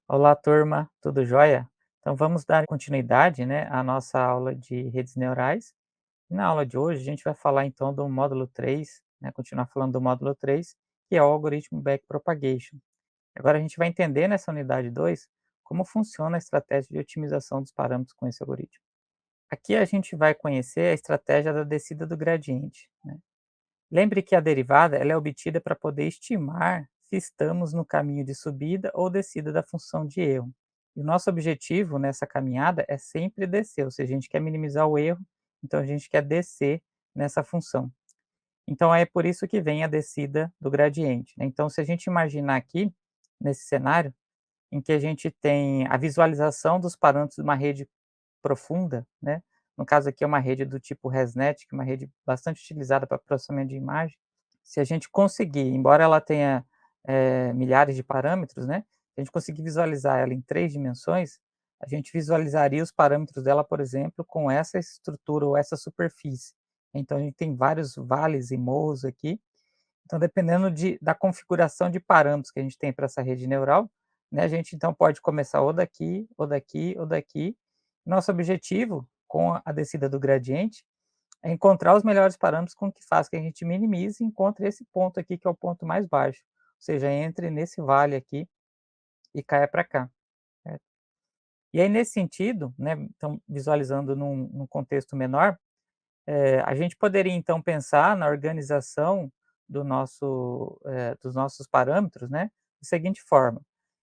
Olá, turma, tudo jóia? Então vamos dar continuidade, né, à nossa aula de redes neurais. Na aula de hoje a gente vai falar então do módulo 3, né, continuar falando do módulo 3, que é o algoritmo Backpropagation. Agora a gente vai entender nessa unidade 2 como funciona a estratégia de otimização dos parâmetros com esse algoritmo. Aqui a gente vai conhecer a estratégia da descida do gradiente, né? Lembre que a derivada ela é obtida para poder estimar se estamos no caminho de subida ou descida da função de erro. E o nosso objetivo nessa caminhada é sempre descer, ou seja, a gente quer minimizar o erro, então a gente quer descer nessa função. Então é por isso que vem a descida do gradiente, né? Então se a gente imaginar aqui, nesse cenário, em que a gente tem a visualização dos parâmetros de uma rede profunda, né? No caso aqui é uma rede do tipo ResNet, que é uma rede bastante utilizada para processamento de imagem. Se a gente conseguir, embora ela tenha, milhares de parâmetros, né, se a gente conseguir visualizar ela em 3 dimensões, a gente visualizaria os parâmetros dela, por exemplo, com essa estrutura ou essa superfície. Então a gente tem vários vales e morros aqui, então dependendo da configuração de parâmetros que a gente tem para essa rede neural, né, a gente então pode começar ou daqui, ou daqui, ou daqui. Nosso objetivo com a descida do gradiente é encontrar os melhores parâmetros com que faz que a gente minimize e encontre esse ponto aqui, que é o ponto mais baixo. Ou seja, entre nesse vale aqui e caia para cá, certo? E aí, nesse sentido, né, então visualizando num contexto menor, a gente poderia então pensar na organização dos nossos parâmetros, né, da seguinte forma.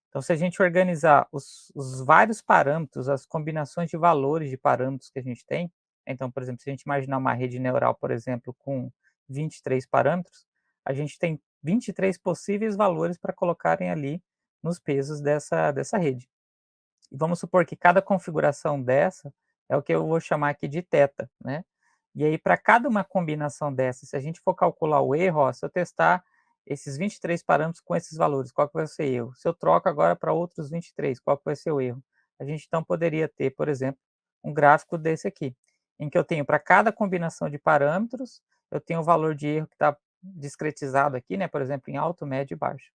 Então, se a gente organizar os vários parâmetros, as combinações de valores de parâmetros que a gente tem, então, por exemplo, se a gente imaginar uma rede neural, por exemplo, com 23 parâmetros, a gente tem 23 possíveis valores para colocarem ali nos pesos dessa rede. E vamos supor que cada configuração dessa é o que eu vou chamar aqui de θ, né. E aí para cada uma combinação dessa, se a gente for calcular o erro, ó, se eu testar esses 23 parâmetros com esses valores, qual que vai ser o erro? Se eu troco agora para outros 23, qual que vai ser o erro? A gente então poderia ter, por exemplo, um gráfico desse aqui, em que eu tenho para cada combinação de parâmetros, eu tenho o valor de erro que está discretizado aqui, né, por exemplo, em alto, médio e baixo.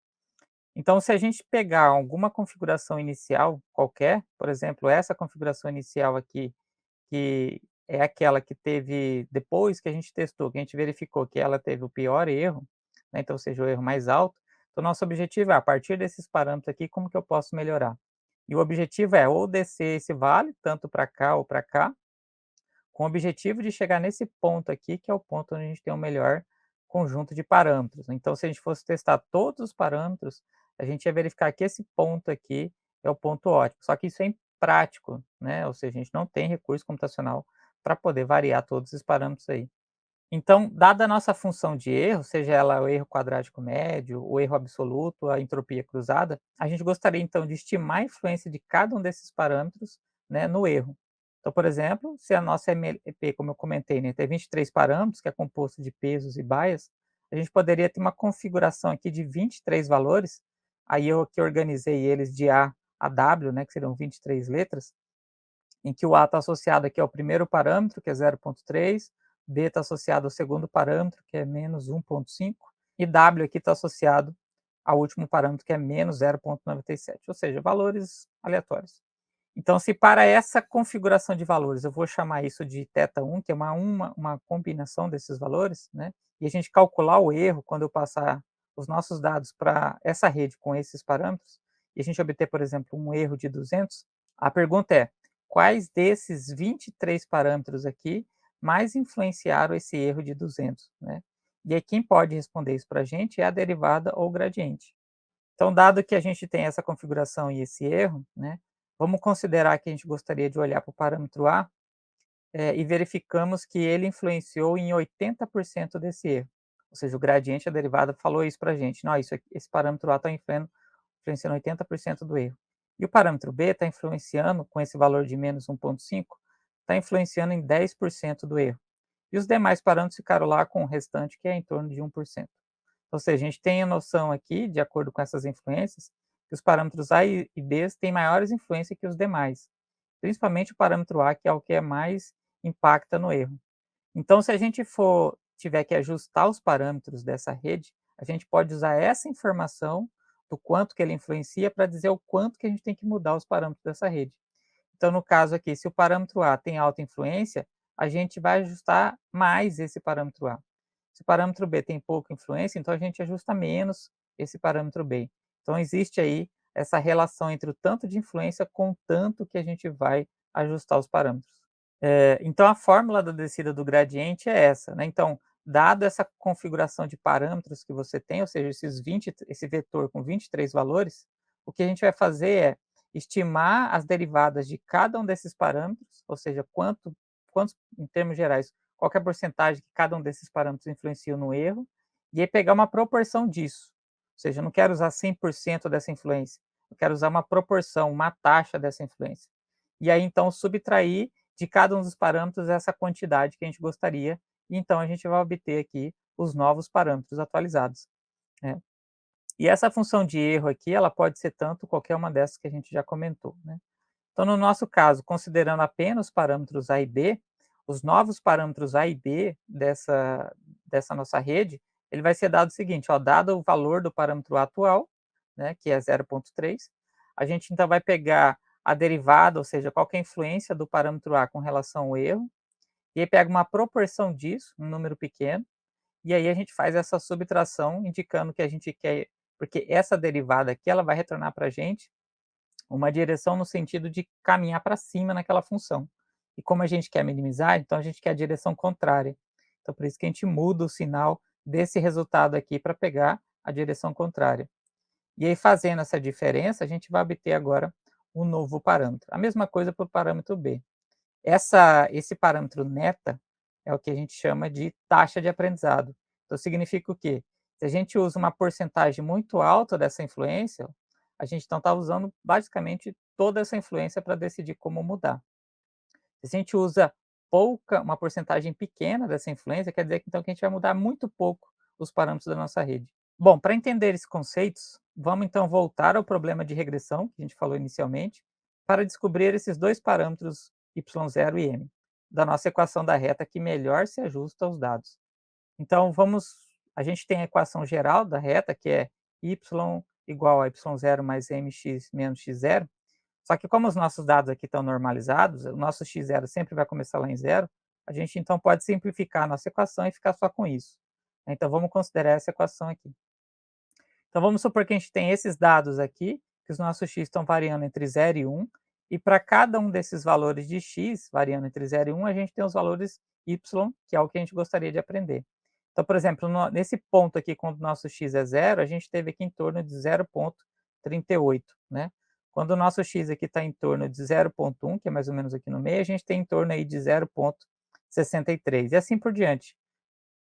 Então, se a gente pegar alguma configuração inicial qualquer, por exemplo, essa configuração inicial aqui, que é aquela que teve depois que a gente testou, que a gente verificou que ela teve o pior erro, né, então, ou seja, o erro mais alto, então nosso objetivo é, a partir desses parâmetros aqui, como que eu posso melhorar? E o objetivo é ou descer esse vale, tanto para cá ou para cá, com o objetivo de chegar nesse ponto aqui, que é o ponto onde a gente tem o melhor conjunto de parâmetros. Então, se a gente fosse testar todos os parâmetros, a gente ia verificar que esse ponto aqui é o ponto ótimo. Só que isso é imprático, né? Ou seja, a gente não tem recurso computacional para poder variar todos esses parâmetros aí. Então, dada a nossa função de erro, seja ela o erro quadrático médio, o erro absoluto, a entropia cruzada, a gente gostaria então de estimar a influência de cada um desses parâmetros, né, no erro. Então, por exemplo, se a nossa MLP, como eu comentei, né, tem 23 parâmetros, que é composto de pesos e baias, a gente poderia ter uma configuração aqui de 23 valores, aí eu aqui organizei eles de A a W, né, que seriam 23 letras, em que o A está associado aqui ao primeiro parâmetro, que é 0,3, B está associado ao segundo parâmetro, que é menos 1,5, e W aqui está associado ao último parâmetro, que é menos 0,97, ou seja, valores aleatórios. Então, se para essa configuração de valores eu vou chamar isso de θ1, que é uma combinação desses valores, né, e a gente calcular o erro quando eu passar os nossos dados para essa rede com esses parâmetros, e a gente obter, por exemplo, um erro de 200, a pergunta é: quais desses 23 parâmetros aqui mais influenciaram esse erro de 200, né? E aí quem pode responder isso para a gente é a derivada ou o gradiente. Então, dado que a gente tem essa configuração e esse erro, né, vamos considerar que a gente gostaria de olhar para o parâmetro A, e verificamos que ele influenciou em 80% desse erro. Ou seja, o gradiente, a derivada, falou isso para a gente. Não, esse parâmetro A está influenciando 80% do erro. E o parâmetro B está influenciando, com esse valor de menos 1,5, está influenciando em 10% do erro. E os demais parâmetros ficaram lá com o restante, que é em torno de 1%. Ou seja, a gente tem a noção aqui, de acordo com essas influências, que os parâmetros A e B têm maiores influências que os demais, principalmente o parâmetro A, que é o que mais impacta no erro. Então, se a gente tiver que ajustar os parâmetros dessa rede, a gente pode usar essa informação do quanto que ele influencia para dizer o quanto que a gente tem que mudar os parâmetros dessa rede. Então, no caso aqui, se o parâmetro A tem alta influência, a gente vai ajustar mais esse parâmetro A. Se o parâmetro B tem pouca influência, então a gente ajusta menos esse parâmetro B. Então, existe aí essa relação entre o tanto de influência com o tanto que a gente vai ajustar os parâmetros. Então a fórmula da descida do gradiente é essa, né, então, dado essa configuração de parâmetros que você tem, ou seja, esse vetor com 23 valores, o que a gente vai fazer é estimar as derivadas de cada um desses parâmetros, ou seja, quantos em termos gerais, qual que é a porcentagem que cada um desses parâmetros influencia no erro, e aí pegar uma proporção disso. Ou seja, eu não quero usar 100% dessa influência, eu quero usar uma proporção, uma taxa dessa influência. E aí então subtrair de cada um dos parâmetros essa quantidade que a gente gostaria, e então a gente vai obter aqui os novos parâmetros atualizados, né. E essa função de erro aqui, ela pode ser tanto qualquer uma dessas que a gente já comentou, né. Então no nosso caso, considerando apenas os parâmetros A e B, os novos parâmetros A e B dessa nossa rede, ele vai ser dado o seguinte, ó, dado o valor do parâmetro A atual, né, que é 0,3, a gente então vai pegar a derivada, ou seja, qual que é a influência do parâmetro A com relação ao erro, e aí pega uma proporção disso, um número pequeno, e aí a gente faz essa subtração indicando que a gente quer, porque essa derivada aqui ela vai retornar para a gente uma direção no sentido de caminhar para cima naquela função. E como a gente quer minimizar, então a gente quer a direção contrária. Então por isso que a gente muda o sinal desse resultado aqui para pegar a direção contrária. E aí fazendo essa diferença, a gente vai obter agora um novo parâmetro. A mesma coisa para o parâmetro B. Esse parâmetro neta é o que a gente chama de taxa de aprendizado. Então significa o quê? Se a gente usa uma porcentagem muito alta dessa influência, a gente então está usando basicamente toda essa influência para decidir como mudar. Se a gente usa uma porcentagem pequena dessa influência, quer dizer que então que a gente vai mudar muito pouco os parâmetros da nossa rede. Bom, para entender esses conceitos, vamos então voltar ao problema de regressão, que a gente falou inicialmente, para descobrir esses dois parâmetros y0 e m, da nossa equação da reta que melhor se ajusta aos dados. Então a gente tem a equação geral da reta, que é y igual a y0 mais mx menos x0, só que como os nossos dados aqui estão normalizados, o nosso x0 sempre vai começar lá em zero, a gente então pode simplificar a nossa equação e ficar só com isso. Então vamos considerar essa equação aqui. Então vamos supor que a gente tem esses dados aqui, que os nossos x estão variando entre 0 e 1, e para cada um desses valores de x, variando entre 0 e 1, a gente tem os valores y, que é o que a gente gostaria de aprender. Então, por exemplo, nesse ponto aqui, quando o nosso x é 0, a gente teve aqui em torno de 0,38, né? Quando o nosso x aqui está em torno de 0,1, que é mais ou menos aqui no meio, a gente tem em torno aí de 0,63, e assim por diante,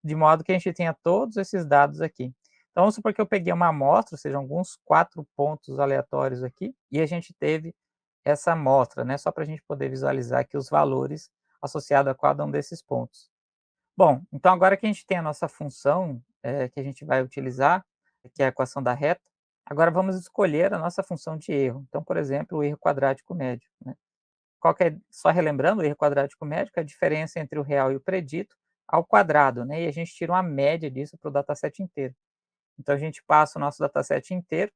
de modo que a gente tenha todos esses dados aqui. Então vamos supor que eu peguei uma amostra, ou seja, alguns 4 pontos aleatórios aqui, e a gente teve essa amostra, né, só para a gente poder visualizar aqui os valores associados a cada um desses pontos. Bom, então agora que a gente tem a nossa função, que a gente vai utilizar, que é a equação da reta, agora vamos escolher a nossa função de erro. Então, por exemplo, o erro quadrático médio, né. Qual que é, só relembrando, o erro quadrático médio é a diferença entre o real e o predito ao quadrado, né, e a gente tira uma média disso para o dataset inteiro. Então a gente passa o nosso dataset inteiro,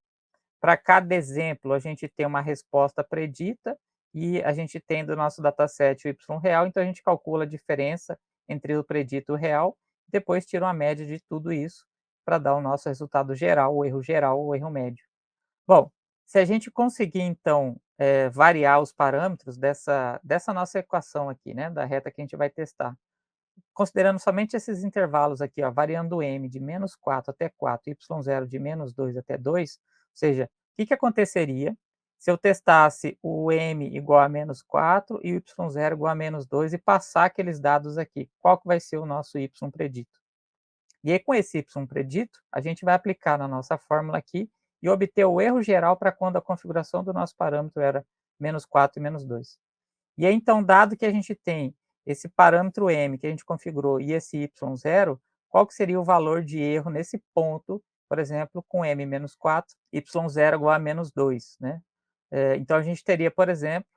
para cada exemplo a gente tem uma resposta predita, e a gente tem do nosso dataset o y real, então a gente calcula a diferença entre o predito e o real, depois tira uma média de tudo isso, para dar o nosso resultado geral, o erro médio. Bom, se a gente conseguir então, variar os parâmetros dessa nossa equação aqui, né, da reta que a gente vai testar, considerando somente esses intervalos aqui, ó, variando m de -4 até 4, y0 de -2 até 2, ou seja, o que que aconteceria se eu testasse o m igual a -4 e o y0 igual a -2 e passar aqueles dados aqui? Qual que vai ser o nosso y predito? E aí com esse y predito, a gente vai aplicar na nossa fórmula aqui e obter o erro geral para quando a configuração do nosso parâmetro era -4 e -2. E aí, então, dado que a gente tem esse parâmetro m que a gente configurou e esse y0, qual que seria o valor de erro nesse ponto, por exemplo, com m menos 4, y0 igual a -2, né? Então a gente teria, por exemplo,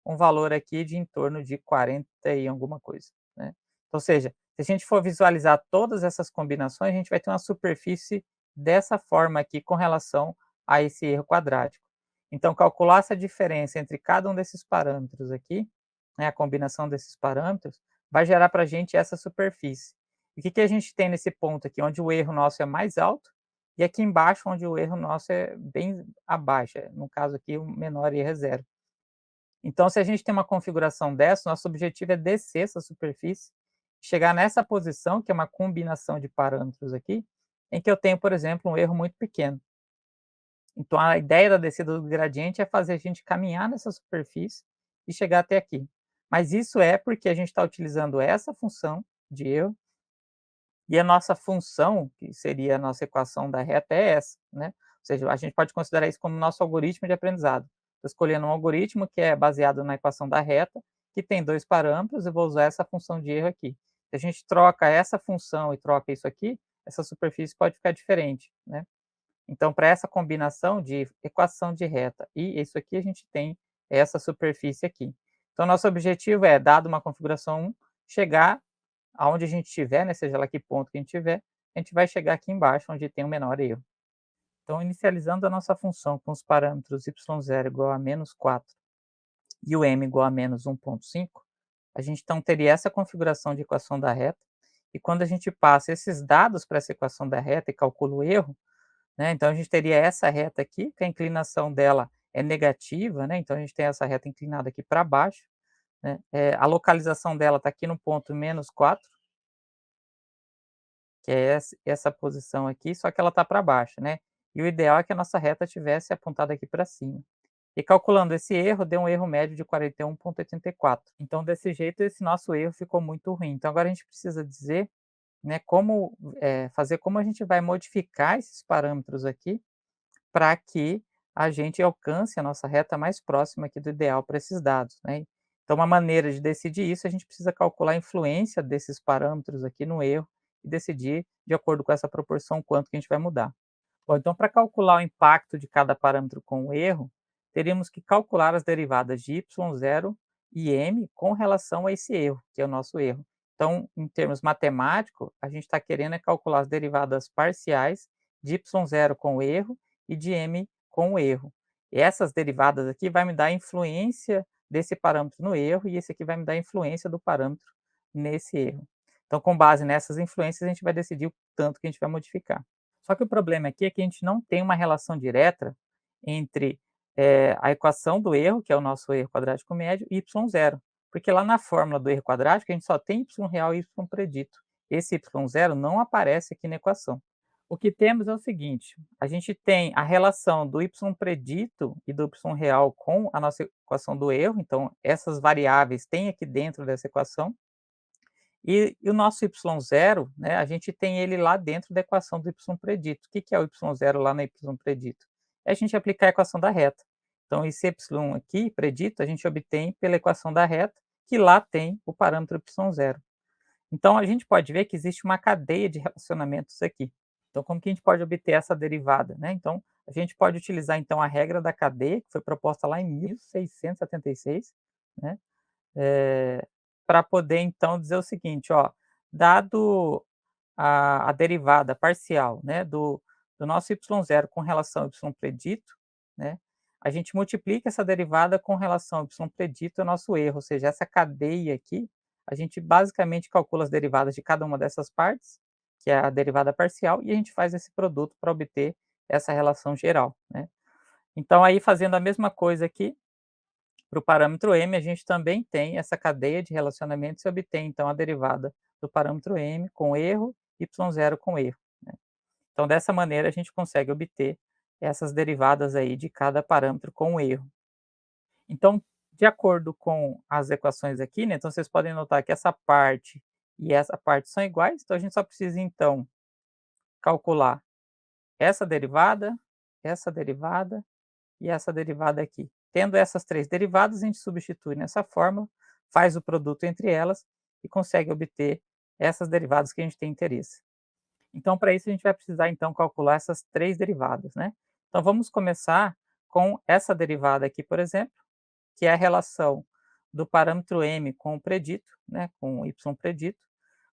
um valor aqui de em torno de 40 e alguma coisa, né? Ou seja, se a gente for visualizar todas essas combinações, a gente vai ter uma superfície dessa forma aqui com relação a esse erro quadrático. Então calcular essa diferença entre cada um desses parâmetros aqui, né, a combinação desses parâmetros, vai gerar para a gente essa superfície. E o que que a gente tem nesse ponto aqui, onde o erro nosso é mais alto, e aqui embaixo onde o erro nosso é bem abaixo, no caso aqui o menor erro é zero. Então se a gente tem uma configuração dessa, nosso objetivo é descer essa superfície, chegar nessa posição, que é uma combinação de parâmetros aqui, em que eu tenho, por exemplo, um erro muito pequeno. Então a ideia da descida do gradiente é fazer a gente caminhar nessa superfície e chegar até aqui. Mas isso é porque a gente está utilizando essa função de erro, e a nossa função, que seria a nossa equação da reta, é essa, né. Ou seja, a gente pode considerar isso como nosso algoritmo de aprendizado. Estou escolhendo um algoritmo que é baseado na equação da reta, que tem 2 parâmetros, e vou usar essa função de erro aqui. Se a gente troca essa função e troca isso aqui, essa superfície pode ficar diferente, né. Então, para essa combinação de equação de reta e isso aqui, a gente tem essa superfície aqui. Então, nosso objetivo é, dado uma configuração 1, chegar aonde a gente estiver, né, seja lá que ponto que a gente estiver, a gente vai chegar aqui embaixo, onde tem o menor erro. Então, inicializando a nossa função com os parâmetros y0 igual a -4 e o m igual a -1,5, a gente então teria essa configuração de equação da reta, e quando a gente passa esses dados para essa equação da reta e calcula o erro, né, então a gente teria essa reta aqui, que a inclinação dela é negativa, né, então a gente tem essa reta inclinada aqui para baixo, né, a localização dela está aqui no ponto -4, que é essa posição aqui, só que ela está para baixo, né, e o ideal é que a nossa reta tivesse apontada aqui para cima. E calculando esse erro, deu um erro médio de 41,84. Então desse jeito esse nosso erro ficou muito ruim. Então agora a gente precisa dizer, né, como, fazer como a gente vai modificar esses parâmetros aqui, para que a gente alcance a nossa reta mais próxima aqui do ideal para esses dados, né. Então uma maneira de decidir isso, a gente precisa calcular a influência desses parâmetros aqui no erro e decidir, de acordo com essa proporção, quanto que a gente vai mudar. Bom, então para calcular o impacto de cada parâmetro com o erro, teríamos que calcular as derivadas de y0 e m com relação a esse erro, que é o nosso erro. Então, em termos matemáticos, a gente está querendo é calcular as derivadas parciais de y0 com o erro e de m com o erro. E essas derivadas aqui vai me dar a influência desse parâmetro no erro, e esse aqui vai me dar a influência do parâmetro nesse erro. Então, com base nessas influências, a gente vai decidir o tanto que a gente vai modificar. Só que o problema aqui é que a gente não tem uma relação direta entre, a equação do erro, que é o nosso erro quadrático médio, e y0, porque lá na fórmula do erro quadrático a gente só tem y real e y predito. Esse y0 não aparece aqui na equação. O que temos é o seguinte, a gente tem a relação do y predito e do y real com a nossa equação do erro, então essas variáveis têm aqui dentro dessa equação, e o nosso y0, né, a gente tem ele lá dentro da equação do y predito. O que que é o y0 lá no y predito? É a gente aplicar a equação da reta. Então esse y aqui, predito, a gente obtém pela equação da reta, que lá tem o parâmetro y0. Então a gente pode ver que existe uma cadeia de relacionamentos aqui. Então como que a gente pode obter essa derivada, né? Então a gente pode utilizar então a regra da cadeia, que foi proposta lá em 1676, né? Para poder então dizer o seguinte, ó, dado a derivada parcial, né, do nosso y0 com relação ao y predito, né, a gente multiplica essa derivada com relação ao y predito, é o nosso erro, ou seja, essa cadeia aqui, a gente basicamente calcula as derivadas de cada uma dessas partes, que é a derivada parcial, e a gente faz esse produto para obter essa relação geral, né. Então aí fazendo a mesma coisa aqui, para o parâmetro m, a gente também tem essa cadeia de relacionamentos e obtém, então, a derivada do parâmetro m com erro, y0 com erro, né. Então, dessa maneira, a gente consegue obter essas derivadas aí de cada parâmetro com erro. Então, de acordo com as equações aqui, né, então vocês podem notar que essa parte e essa parte são iguais, então a gente só precisa, então, calcular essa derivada e essa derivada aqui. Tendo essas 3 derivadas, a gente substitui nessa fórmula, faz o produto entre elas e consegue obter essas derivadas que a gente tem interesse. Então, para isso, a gente vai precisar, então, calcular essas 3 derivadas, né. Então, vamos começar com essa derivada aqui, por exemplo, que é a relação do parâmetro m com o predito, né, com o y predito.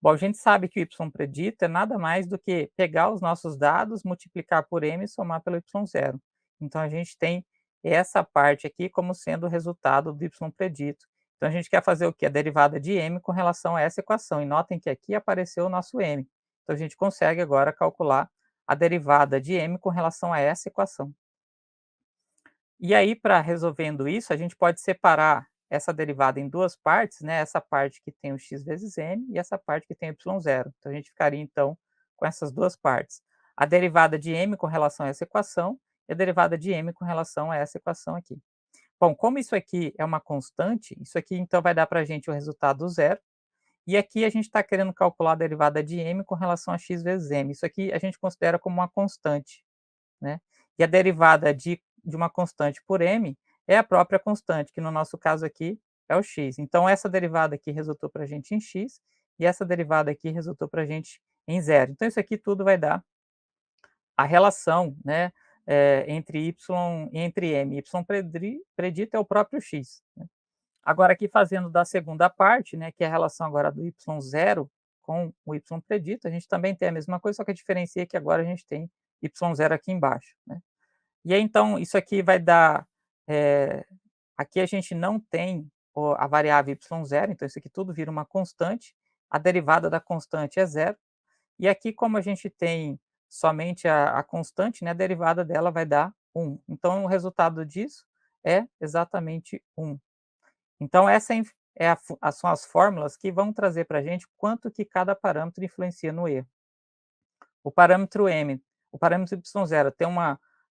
Bom, a gente sabe que o y predito é nada mais do que pegar os nossos dados, multiplicar por m e somar pelo y0. Então a gente tem essa parte aqui como sendo o resultado do y predito. Então a gente quer fazer o quê? A derivada de m com relação a essa equação, e notem que aqui apareceu o nosso m. Então a gente consegue agora calcular a derivada de m com relação a essa equação. E aí, para resolvendo isso, a gente pode separar essa derivada em duas partes, né? Essa parte que tem o x vezes m e essa parte que tem o y0. Então a gente ficaria então com essas duas partes. A derivada de m com relação a essa equação e a derivada de m com relação a essa equação aqui. Bom, como isso aqui é uma constante, isso aqui então vai dar para a gente o resultado zero. E aqui a gente está querendo calcular a derivada de m com relação a x vezes m. Isso aqui a gente considera como uma constante, né? E a derivada de uma constante por m é a própria constante, que no nosso caso aqui é o x. Então essa derivada aqui resultou para a gente em x, e essa derivada aqui resultou para a gente em zero. Então isso aqui tudo vai dar a relação, né, entre y e entre m. Predito é o próprio x, né. Agora aqui fazendo da segunda parte, né, que é a relação agora do y0 com o y predito, a gente também tem a mesma coisa, só que a diferença é que agora a gente tem y0 aqui embaixo, né. E aí então isso aqui vai dar, eh, aqui a gente não tem a variável y0, então isso aqui tudo vira uma constante, a derivada da constante é zero, e aqui como a gente tem somente a constante, né, a derivada dela vai dar 1. Então o resultado disso é exatamente 1. Então essa é são as fórmulas que vão trazer para a gente quanto que cada parâmetro influencia no erro. O parâmetro m, o parâmetro y0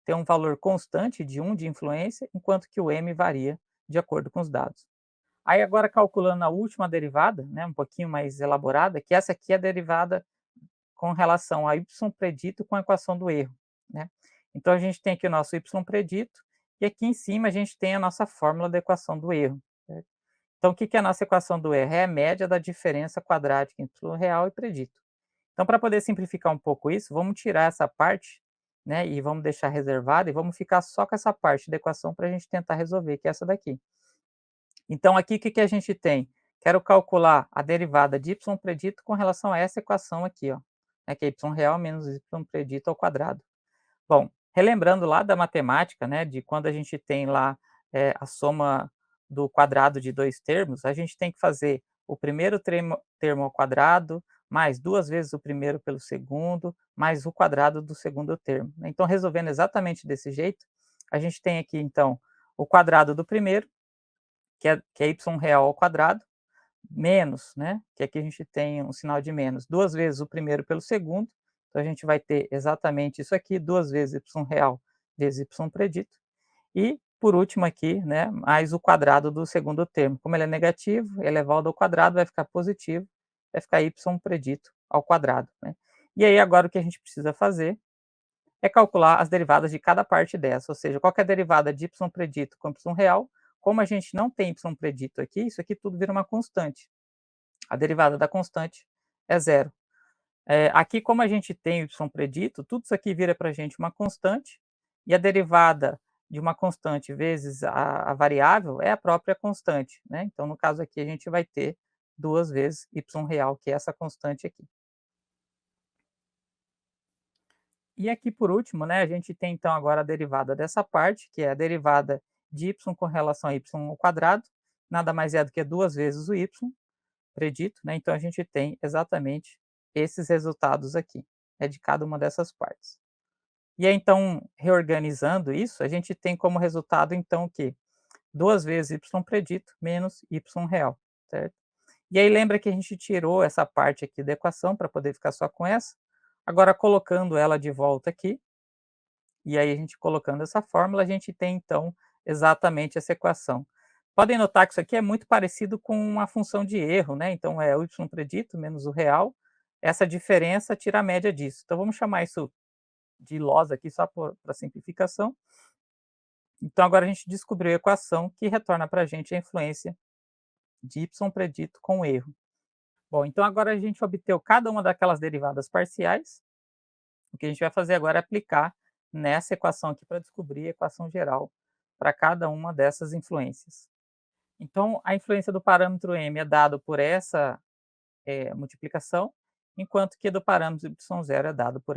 tem um valor constante de 1 de influência, enquanto que o m varia de acordo com os dados. Aí agora calculando a última derivada, né, um pouquinho mais elaborada, que essa aqui é a derivada com relação a y predito com a equação do erro, né. Então a gente tem aqui o nosso y predito, e aqui em cima a gente tem a nossa fórmula da equação do erro, certo. Então o que que é a nossa equação do erro? É a média da diferença quadrática entre y real e predito. Então para poder simplificar um pouco isso, vamos tirar essa parte, né, e vamos deixar reservada, e vamos ficar só com essa parte da equação para a gente tentar resolver, que é essa daqui. Então aqui o que que a gente tem? Quero calcular a derivada de y predito com relação a essa equação aqui, ó, né, que é y real menos y predito ao quadrado. Bom, relembrando lá da matemática, né, de quando a gente tem lá, a soma do quadrado de 2 termos, a gente tem que fazer o primeiro termo ao quadrado, mais 2 vezes o primeiro pelo segundo, mais o quadrado do segundo termo, né. Então resolvendo exatamente desse jeito, a gente tem aqui então o quadrado do primeiro, que é y real ao quadrado, menos, né, que aqui a gente tem um sinal de menos, 2 vezes o primeiro pelo segundo, então a gente vai ter exatamente isso aqui, 2 vezes y real vezes y predito, e por último aqui, né, mais o quadrado do segundo termo. Como ele é negativo, elevado ao quadrado vai ficar positivo, vai ficar y predito ao quadrado, né. E aí agora o que a gente precisa fazer é calcular as derivadas de cada parte dessa, ou seja, qual que é a derivada de y predito com y real, como a gente não tem y predito aqui, isso aqui tudo vira uma constante. A derivada da constante é zero. Aqui, como a gente tem o y predito, tudo isso aqui vira para a gente uma constante, e a derivada de uma constante vezes a variável é a própria constante, né. Então, no caso aqui, a gente vai ter 2 vezes y real, que é essa constante aqui. E aqui, por último, né, a gente tem então agora a derivada dessa parte, que é a derivada de y com relação a y ao quadrado, nada mais é do que 2 vezes o y predito, né, então a gente tem exatamente esses resultados aqui, é de cada uma dessas partes. E aí então, reorganizando isso, a gente tem como resultado então o quê? 2 vezes y predito menos y real, certo? E aí lembra que a gente tirou essa parte aqui da equação para poder ficar só com essa, agora colocando ela de volta aqui, e aí a gente colocando essa fórmula, a gente tem então exatamente essa equação. Podem notar que isso aqui é muito parecido com uma função de erro, né, então é o y predito menos o real, essa diferença tira a média disso. Então vamos chamar isso de loss aqui só para simplificação. Então agora a gente descobriu a equação que retorna para a gente a influência de y predito com erro. Bom, então agora a gente obteve cada uma daquelas derivadas parciais, o que a gente vai fazer agora é aplicar nessa equação aqui para descobrir a equação geral para cada uma dessas influências. Então, a influência do parâmetro m é dado por essa multiplicação, enquanto que do parâmetro y0 é dado por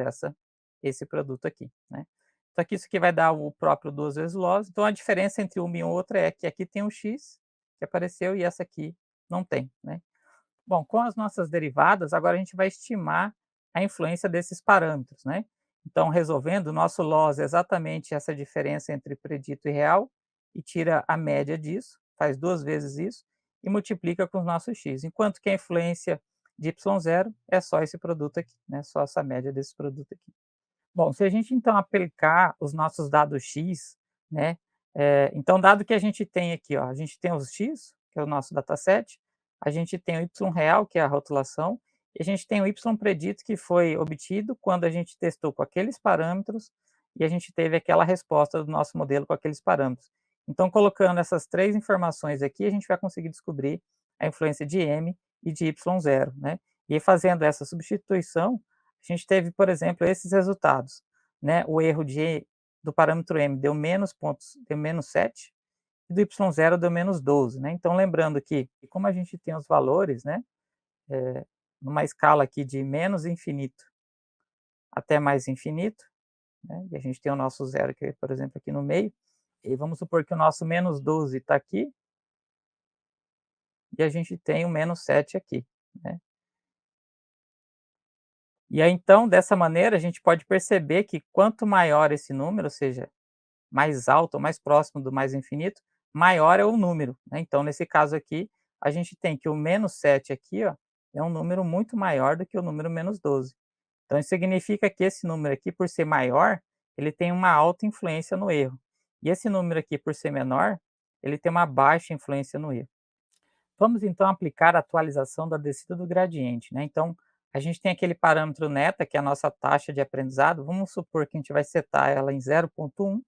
esse produto aqui, né. Só que isso aqui vai dar o próprio 2 vezes loss, então a diferença entre uma e outra é que aqui tem um x que apareceu e essa aqui não tem, né. Bom, com as nossas derivadas, agora a gente vai estimar a influência desses parâmetros, né. Então resolvendo, o nosso loss é exatamente essa diferença entre predito e real, e tira a média disso, faz 2 vezes isso, e multiplica com os nossos x, enquanto que a influência de y0 é só esse produto aqui, né, só essa média desse produto aqui. Bom, se a gente então aplicar os nossos dados x, né, então dado que a gente tem aqui, ó, a gente tem os x, que é o nosso dataset, a gente tem o y real, que é a rotulação, e a gente tem o y predito, que foi obtido quando a gente testou com aqueles parâmetros e a gente teve aquela resposta do nosso modelo com aqueles parâmetros. Então, colocando essas 3 informações aqui, a gente vai conseguir descobrir a influência de m e de y0, né. E fazendo essa substituição, a gente teve, por exemplo, esses resultados, né, o erro do parâmetro m deu menos 7 e do y0 deu menos 12, né. Então lembrando que como a gente tem os valores, né, numa escala aqui de menos infinito até mais infinito, né, e a gente tem o nosso zero que, por exemplo, aqui no meio, e vamos supor que o nosso menos 12 está aqui, e a gente tem o menos 7 aqui, né. E aí então, dessa maneira, a gente pode perceber que quanto maior esse número, ou seja, mais alto ou mais próximo do mais infinito, maior é o número, né. Então, nesse caso aqui, a gente tem que o menos 7 aqui, ó, é um número muito maior do que o número menos 12. Então isso significa que esse número aqui, por ser maior, ele tem uma alta influência no erro. E esse número aqui, por ser menor, ele tem uma baixa influência no erro. Vamos então aplicar a atualização da descida do gradiente, né. Então, a gente tem aquele parâmetro neta, que é a nossa taxa de aprendizado, vamos supor que a gente vai setar ela em 0,1.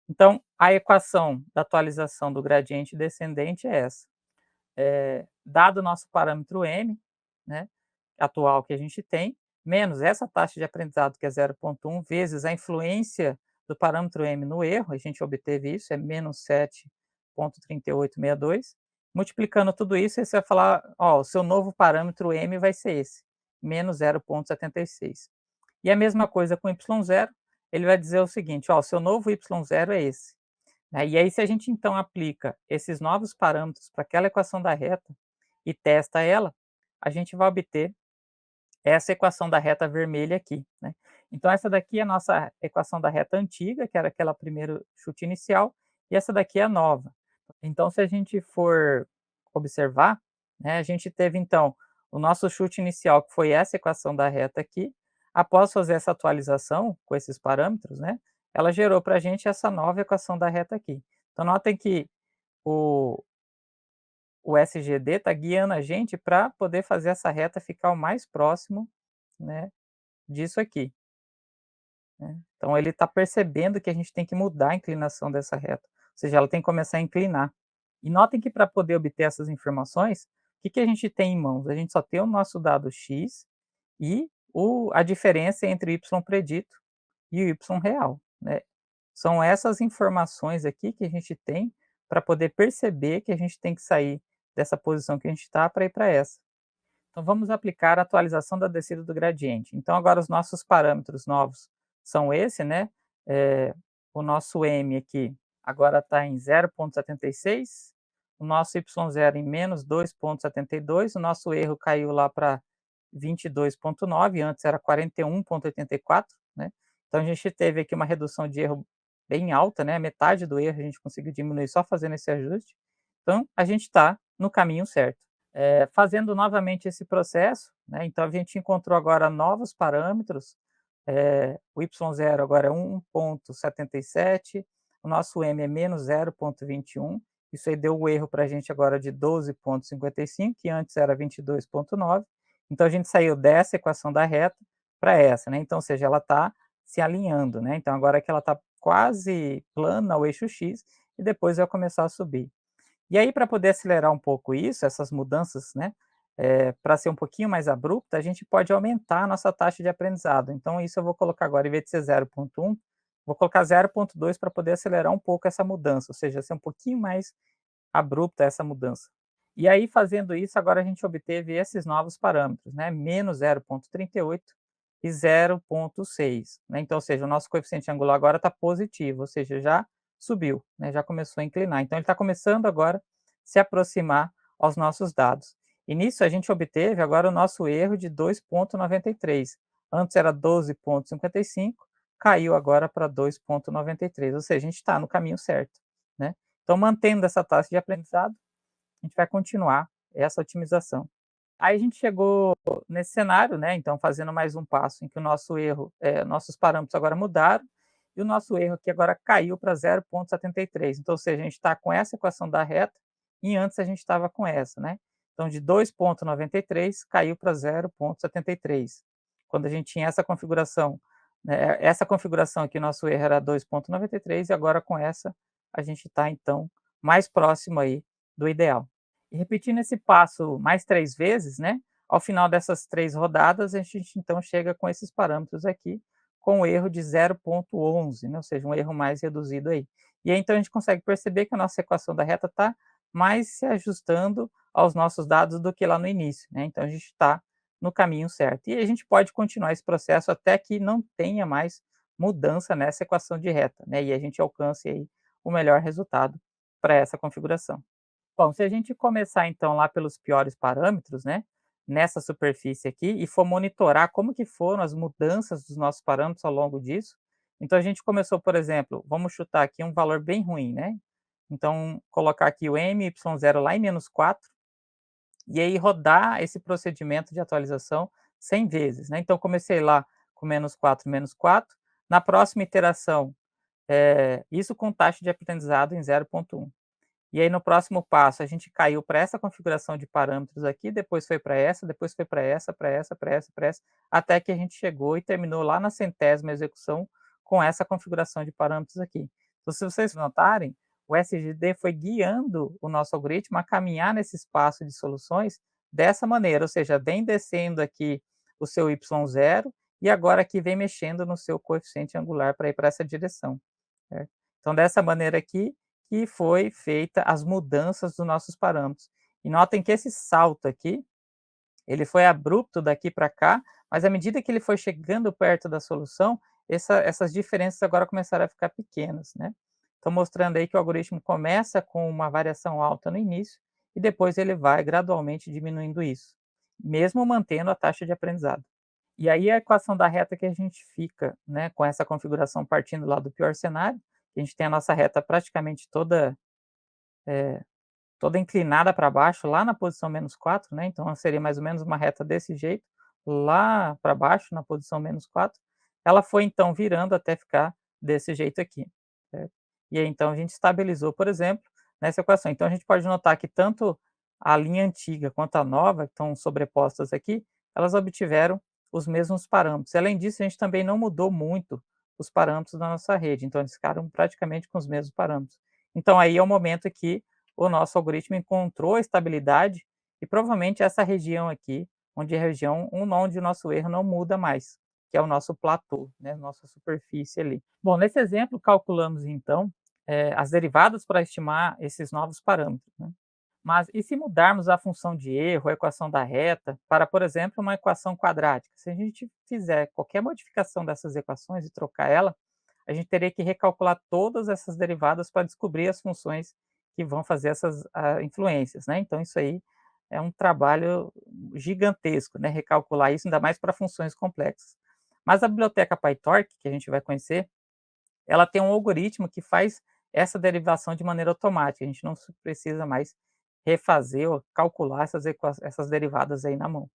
Então, a equação da atualização do gradiente descendente é essa. Dado o nosso parâmetro m, né, atual que a gente tem, menos essa taxa de aprendizado que é 0,1 vezes a influência do parâmetro m no erro, a gente obteve isso, é menos 7,3862, multiplicando tudo isso, aí você vai falar, ó, o seu novo parâmetro m vai ser esse, menos 0,76. E a mesma coisa com y0, ele vai dizer o seguinte, ó, o seu novo y0 é esse, né. E aí se a gente então aplica esses novos parâmetros para aquela equação da reta e testa ela, a gente vai obter essa equação da reta vermelha aqui, né. Então essa daqui é a nossa equação da reta antiga, que era aquela primeiro chute inicial, e essa daqui é a nova. Então se a gente for observar, né, a gente teve então o nosso chute inicial, que foi essa equação da reta aqui, após fazer essa atualização com esses parâmetros, né, ela gerou para a gente essa nova equação da reta aqui. Então notem que o o SGD está guiando a gente para poder fazer essa reta ficar o mais próximo, né, disso aqui, né. Então ele está percebendo que a gente tem que mudar a inclinação dessa reta, ou seja, ela tem que começar a inclinar. E notem que para poder obter essas informações, o que que a gente tem em mãos? A gente só tem o nosso dado x e a diferença entre o y predito e o y real, né. São essas informações aqui que a gente tem para poder perceber que a gente tem que sair dessa posição que a gente está para ir para essa. Então vamos aplicar a atualização da descida do gradiente. Então agora os nossos parâmetros novos são esse, né, o nosso m aqui agora está em 0,76, o nosso y0 em menos 2,72, o nosso erro caiu lá para 22,9, antes era 41,84, né. Então a gente teve aqui uma redução de erro bem alta, né, metade do erro a gente conseguiu diminuir só fazendo esse ajuste. Então a gente está no caminho certo. Fazendo novamente esse processo, né, então a gente encontrou agora novos parâmetros, o y0 agora é 1,77, o nosso m é menos 0,21, isso aí deu o erro para a gente agora de 12,55, que antes era 22,9, então a gente saiu dessa equação da reta para essa, né, então ou seja, ela está se alinhando, né, então agora que ela está quase plana ao eixo x, e depois vai começar a subir. E aí, para poder acelerar um pouco isso, essas mudanças, né, para ser um pouquinho mais abrupta, a gente pode aumentar a nossa taxa de aprendizado. Então isso eu vou colocar agora, em vez de ser 0,1, vou colocar 0,2 para poder acelerar um pouco essa mudança, ou seja, ser um pouquinho mais abrupta essa mudança. E aí, fazendo isso, agora a gente obteve esses novos parâmetros, né, menos 0,38 e 0,6, né. Então, ou seja, o nosso coeficiente angular agora está positivo, ou seja, já subiu, né, já começou a inclinar. Então ele está começando agora a se aproximar aos nossos dados. E nisso a gente obteve agora o nosso erro de 2,93. Antes era 12,55, caiu agora para 2,93, ou seja, a gente está no caminho certo, né. Então mantendo essa taxa de aprendizado, a gente vai continuar essa otimização. Aí a gente chegou nesse cenário, né, então fazendo mais um passo em que o nosso erro, nossos parâmetros agora mudaram, e o nosso erro aqui agora caiu para 0,73. Então, ou seja, a gente está com essa equação da reta, e antes a gente estava com essa, né. Então de 2,93 caiu para 0,73. Quando a gente tinha essa configuração, né, essa configuração aqui, nosso erro era 2,93 e agora com essa, a gente está então mais próximo aí do ideal. E repetindo esse passo mais 3 vezes, né, ao final dessas 3 rodadas, a gente então chega com esses parâmetros aqui, com o erro de 0,11, né, ou seja, um erro mais reduzido aí. E aí então a gente consegue perceber que a nossa equação da reta está mais se ajustando aos nossos dados do que lá no início, né, então a gente está no caminho certo. E a gente pode continuar esse processo até que não tenha mais mudança nessa equação de reta, né, e a gente alcance aí o melhor resultado para essa configuração. Bom, se a gente começar então lá pelos piores parâmetros, né, nessa superfície aqui e for monitorar como que foram as mudanças dos nossos parâmetros ao longo disso, então a gente começou, por exemplo, vamos chutar aqui um valor bem ruim, né, então colocar aqui o MY0 lá em -4, e aí rodar esse procedimento de atualização 100 vezes, né. Então comecei lá com -4, -4, na próxima iteração, isso com taxa de aprendizado em 0,1. E aí no próximo passo a gente caiu para essa configuração de parâmetros aqui, depois foi para essa, depois foi para essa, para essa, para essa, para essa, até que a gente chegou e terminou lá na centésima execução com essa configuração de parâmetros aqui. Então, se vocês notarem, o SGD foi guiando o nosso algoritmo a caminhar nesse espaço de soluções dessa maneira, ou seja, vem descendo aqui o seu y0 e agora aqui vem mexendo no seu coeficiente angular para ir para essa direção, certo? Então, dessa maneira aqui, que foi feita as mudanças dos nossos parâmetros. E notem que esse salto aqui, ele foi abrupto daqui para cá, mas à medida que ele foi chegando perto da solução, essas diferenças agora começaram a ficar pequenas, né. Então mostrando aí que o algoritmo começa com uma variação alta no início, e depois ele vai gradualmente diminuindo isso, mesmo mantendo a taxa de aprendizado. E aí a equação da reta que a gente fica, né, com essa configuração partindo lá do pior cenário, a gente tem a nossa reta praticamente eh, toda inclinada para baixo, lá na posição -4, né, então seria mais ou menos uma reta desse jeito, lá para baixo, na posição -4, ela foi então virando até ficar desse jeito aqui, certo. E aí então a gente estabilizou, por exemplo, nessa equação. Então a gente pode notar que tanto a linha antiga quanto a nova, que estão sobrepostas aqui, elas obtiveram os mesmos parâmetros. Além disso, a gente também não mudou muito os parâmetros da nossa rede, então eles ficaram praticamente com os mesmos parâmetros. Então aí é o momento que o nosso algoritmo encontrou a estabilidade e provavelmente essa região aqui, onde é a região onde o nosso erro não muda mais, que é o nosso platô, né, nossa superfície ali. Bom, nesse exemplo calculamos então, as derivadas para estimar esses novos parâmetros, né. Mas e se mudarmos a função de erro, a equação da reta, para, por exemplo, uma equação quadrática? Se a gente fizer qualquer modificação dessas equações e trocar ela, a gente teria que recalcular todas essas derivadas para descobrir as funções que vão fazer essas influências, né. Então isso aí é um trabalho gigantesco, né, recalcular isso, ainda mais para funções complexas. Mas a biblioteca PyTorch, que a gente vai conhecer, ela tem um algoritmo que faz essa derivação de maneira automática, a gente não precisa mais refazer ou calcular essas derivadas aí na mão.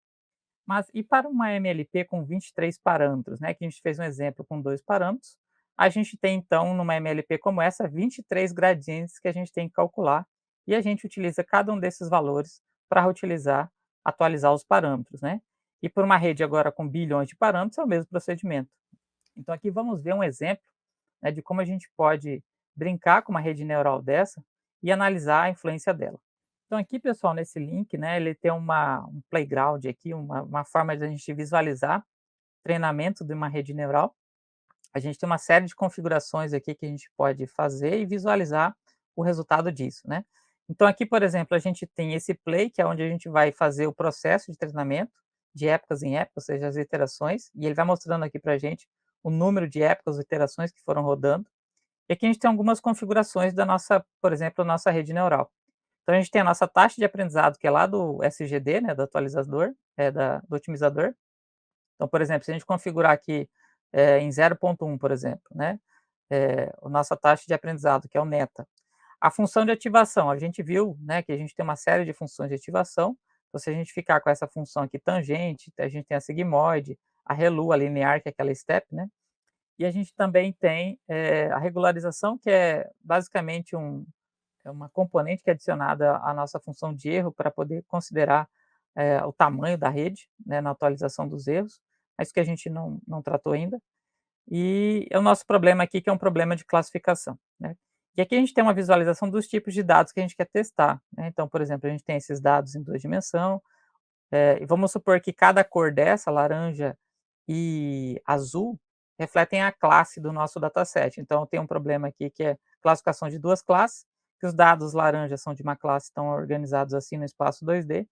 Mas e para uma MLP com 23 parâmetros, né, que a gente fez um exemplo com 2 parâmetros, a gente tem então numa MLP como essa 23 gradientes que a gente tem que calcular, e a gente utiliza cada um desses valores para atualizar os parâmetros, né. E por uma rede agora com bilhões de parâmetros é o mesmo procedimento. Então aqui vamos ver um exemplo, né, de como a gente pode brincar com uma rede neural dessa e analisar a influência dela. Então aqui, pessoal, nesse link, né, ele tem um playground aqui, uma forma de a gente visualizar treinamento de uma rede neural. A gente tem uma série de configurações aqui que a gente pode fazer e visualizar o resultado disso, né. Então aqui, por exemplo, a gente tem esse play, que é onde a gente vai fazer o processo de treinamento, de épocas em épocas, ou seja, as iterações, e ele vai mostrando aqui para a gente o número de épocas, iterações que foram rodando. E aqui a gente tem algumas configurações da nossa, por exemplo, nossa rede neural. Então a gente tem a nossa taxa de aprendizado, que é lá do SGD, né, do atualizador, do otimizador. Então, por exemplo, se a gente configurar aqui, em 0.1, por exemplo, né, a nossa taxa de aprendizado, que é o neta. A função de ativação, a gente viu, né, que a gente tem uma série de funções de ativação. Então, se a gente ficar com essa função aqui tangente, a gente tem a sigmoide, a relu, a linear, que é aquela step, né. E a gente também tem, a regularização, que é basicamente uma componente que é adicionada à nossa função de erro para poder considerar, o tamanho da rede, né, na atualização dos erros, mas que a gente não tratou ainda. E é o nosso problema aqui, que é um problema de classificação, né. E aqui a gente tem uma visualização dos tipos de dados que a gente quer testar, né. Então, por exemplo, a gente tem esses dados em 2 dimensão, e vamos supor que cada cor dessa, laranja e azul, refletem a classe do nosso dataset. Então tem um problema aqui que é classificação de 2 classes, que os dados laranja são de uma classe, estão organizados assim no espaço 2D,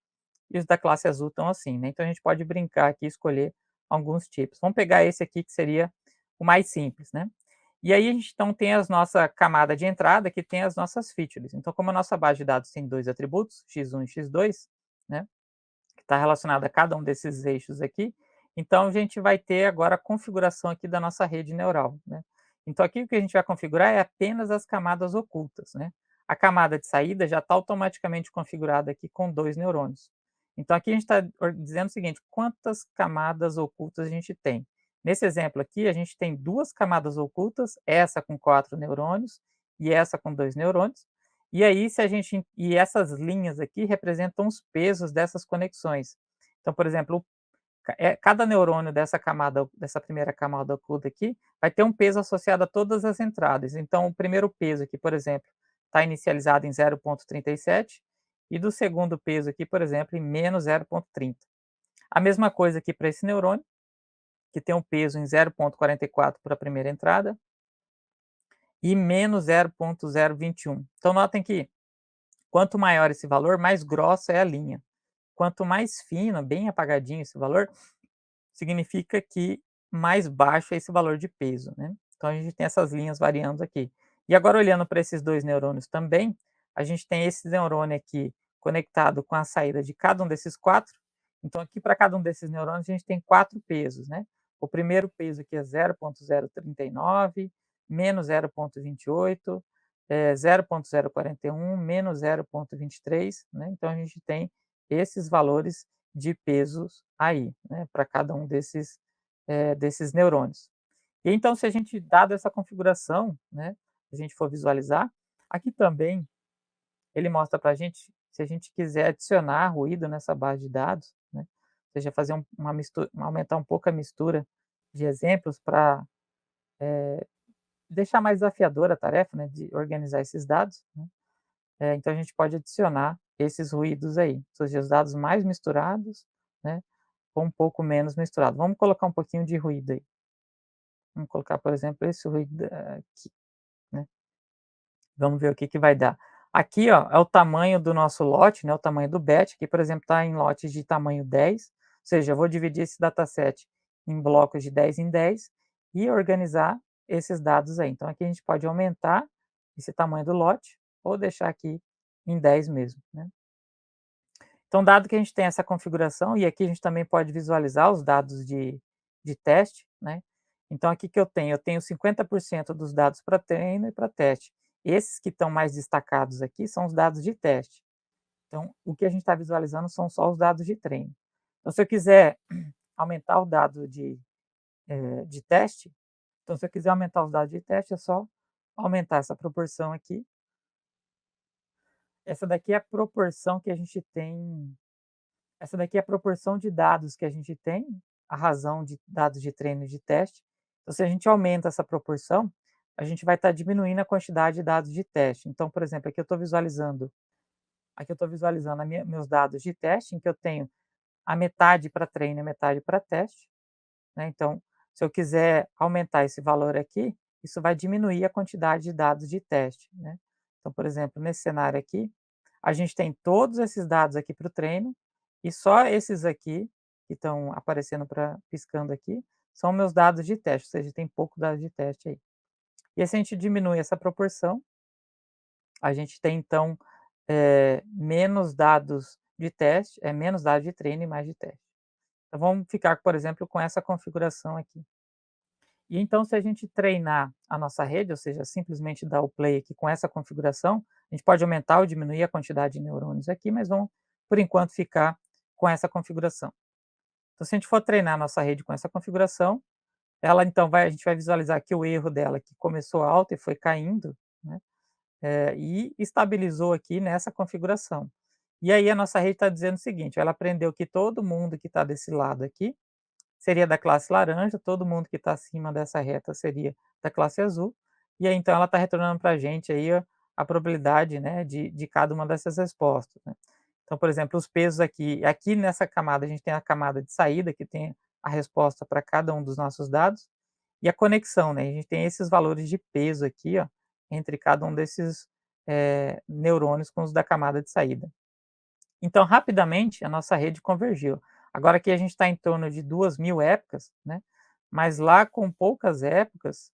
e os da classe azul estão assim, né. Então a gente pode brincar aqui e escolher alguns tipos. Vamos pegar esse aqui que seria o mais simples, né. E aí a gente então tem as nossa camada de entrada, que tem as nossas features. Então, como a nossa base de dados tem 2 atributos, x1 e x2, né, que está relacionado a cada um desses eixos aqui, então a gente vai ter agora a configuração aqui da nossa rede neural, né. Então aqui o que a gente vai configurar é apenas as camadas ocultas, né. A camada de saída já está automaticamente configurada aqui com 2 neurônios. Então aqui a gente está dizendo o seguinte: quantas camadas ocultas a gente tem. Nesse exemplo aqui, a gente tem 2 camadas ocultas, essa com 4 neurônios e essa com 2 neurônios, e aí se a gente e essas linhas aqui representam os pesos dessas conexões. Então, por exemplo, cada neurônio dessa primeira camada oculta aqui, vai ter um peso associado a todas as entradas. Então o primeiro peso aqui, por exemplo, está inicializado em 0,37, e do segundo peso aqui, por exemplo, em menos 0,30. A mesma coisa aqui para esse neurônio, que tem um peso em 0,44 para a primeira entrada, e menos 0,021. Então notem que quanto maior esse valor, mais grossa é a linha. Quanto mais fino, bem apagadinho esse valor, significa que mais baixo é esse valor de peso, né. Então a gente tem essas linhas variando aqui. E agora olhando para esses 2 neurônios também, a gente tem esse neurônio aqui conectado com a saída de cada um desses 4. Então aqui para cada um desses neurônios a gente tem 4 pesos, né. O primeiro peso aqui é 0,039, menos 0,28, 0,041, menos 0,23, né. Então a gente tem esses valores de pesos aí, né, para cada um desses neurônios. E então se a gente, dado essa configuração, né, se a gente for visualizar, aqui também ele mostra para a gente, se a gente quiser adicionar ruído nessa base de dados, né, ou seja, fazer uma mistura, aumentar um pouco a mistura de exemplos para deixar mais desafiadora a tarefa, né, de organizar esses dados, né, então a gente pode adicionar esses ruídos aí, ou seja, os dados mais misturados, né, ou um pouco menos misturado. Vamos colocar um pouquinho de ruído aí. Vamos colocar, por exemplo, esse ruído aqui, né. Vamos ver o que que vai dar. Aqui, ó, é o tamanho do nosso lote, né, o tamanho do batch, aqui, por exemplo, está em lotes de tamanho 10, ou seja, eu vou dividir esse dataset em blocos de 10 em 10 e organizar esses dados aí. Então aqui a gente pode aumentar esse tamanho do lote ou deixar aqui em 10 mesmo, né. Então, dado que a gente tem essa configuração, e aqui a gente também pode visualizar os dados de teste, né. Então aqui que eu tenho? Eu tenho 50% dos dados para treino e para teste. Esses que estão mais destacados aqui são os dados de teste. Então, o que a gente está visualizando são só os dados de treino. Então, se eu quiser aumentar o dado de teste, então se eu quiser aumentar os dados de teste, é só aumentar essa proporção aqui. Essa daqui é a proporção que a gente tem. Essa daqui é a proporção de dados que a gente tem, a razão de dados de treino e de teste. Então, se a gente aumenta essa proporção, a gente vai estar diminuindo a quantidade de dados de teste. Então, por exemplo, aqui eu estou visualizando meus dados de teste, em que eu tenho a metade para treino e metade para teste, né. Então, se eu quiser aumentar esse valor aqui, isso vai diminuir a quantidade de dados de teste, né. Então, por exemplo, nesse cenário aqui, a gente tem todos esses dados aqui para o treino, e só esses aqui que estão aparecendo para piscando aqui, são meus dados de teste, ou seja, tem pouco dados de teste aí. E aí se a gente diminui essa proporção, a gente tem então, menos dados de teste, menos dados de treino e mais de teste. Então vamos ficar, por exemplo, com essa configuração aqui. E então se a gente treinar a nossa rede, ou seja, simplesmente dar o play aqui com essa configuração, a gente pode aumentar ou diminuir a quantidade de neurônios aqui, mas vamos, por enquanto, ficar com essa configuração. Então se a gente for treinar a nossa rede com essa configuração, ela então a gente vai visualizar aqui o erro dela que começou alto e foi caindo, né, e estabilizou aqui nessa configuração. E aí a nossa rede está dizendo o seguinte, ela aprendeu que todo mundo que está desse lado aqui seria da classe laranja, todo mundo que está acima dessa reta seria da classe azul, e aí então ela está retornando para a gente aí a probabilidade, né, de cada uma dessas respostas, né. Então, por exemplo, os pesos aqui nessa camada a gente tem a camada de saída, que tem a resposta para cada um dos nossos dados, e a conexão, né, a gente tem esses valores de peso aqui, ó, entre cada um desses, neurônios com os da camada de saída. Então, rapidamente, a nossa rede convergiu. Agora aqui a gente está em torno de 2.000 épocas, né, mas lá com poucas épocas,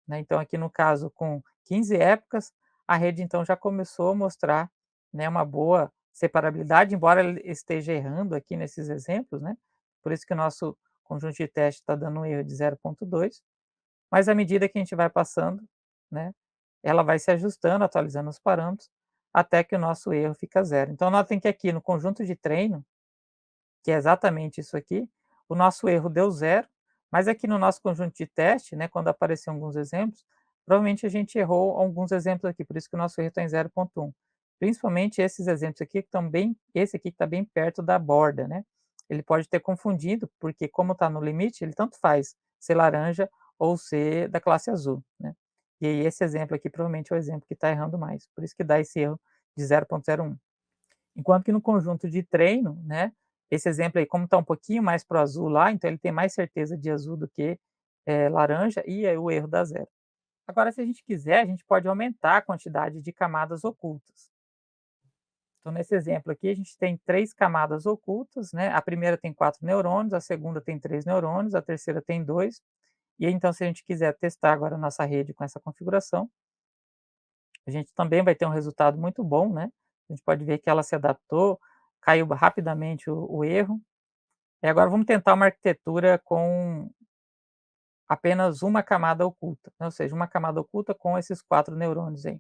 né, então aqui no caso com 15 épocas, a rede então já começou a mostrar, né, uma boa separabilidade, embora ele esteja errando aqui nesses exemplos, né, por isso que o nosso conjunto de teste está dando um erro de 0,2, mas à medida que a gente vai passando, né, ela vai se ajustando, atualizando os parâmetros, até que o nosso erro fica zero. Então notem que aqui no conjunto de treino, que é exatamente isso aqui, o nosso erro deu zero, mas aqui no nosso conjunto de teste, né, quando aparecer alguns exemplos, provavelmente a gente errou alguns exemplos aqui, por isso que o nosso erro está em 0,1. Principalmente esses exemplos aqui que estão bem, esse aqui que está bem perto da borda, né? Ele pode ter confundido, porque como está no limite, ele tanto faz ser laranja ou ser da classe azul, né? E aí esse exemplo aqui provavelmente é o exemplo que está errando mais, por isso que dá esse erro de 0,01. Enquanto que no conjunto de treino, né, esse exemplo aí, como está um pouquinho mais para o azul lá, então ele tem mais certeza de azul do que laranja, e aí o erro dá zero. Agora, se a gente quiser, a gente pode aumentar a quantidade de camadas ocultas. Então, nesse exemplo aqui, a gente tem 3 camadas ocultas, né? A primeira tem 4 neurônios, a segunda tem 3 neurônios, a terceira tem 2. E aí, então, se a gente quiser testar agora a nossa rede com essa configuração, a gente também vai ter um resultado muito bom, né? A gente pode ver que ela se adaptou, caiu rapidamente o erro. E agora vamos tentar uma arquitetura com apenas uma camada oculta, né? Ou seja, uma camada oculta com esses 4 neurônios aí.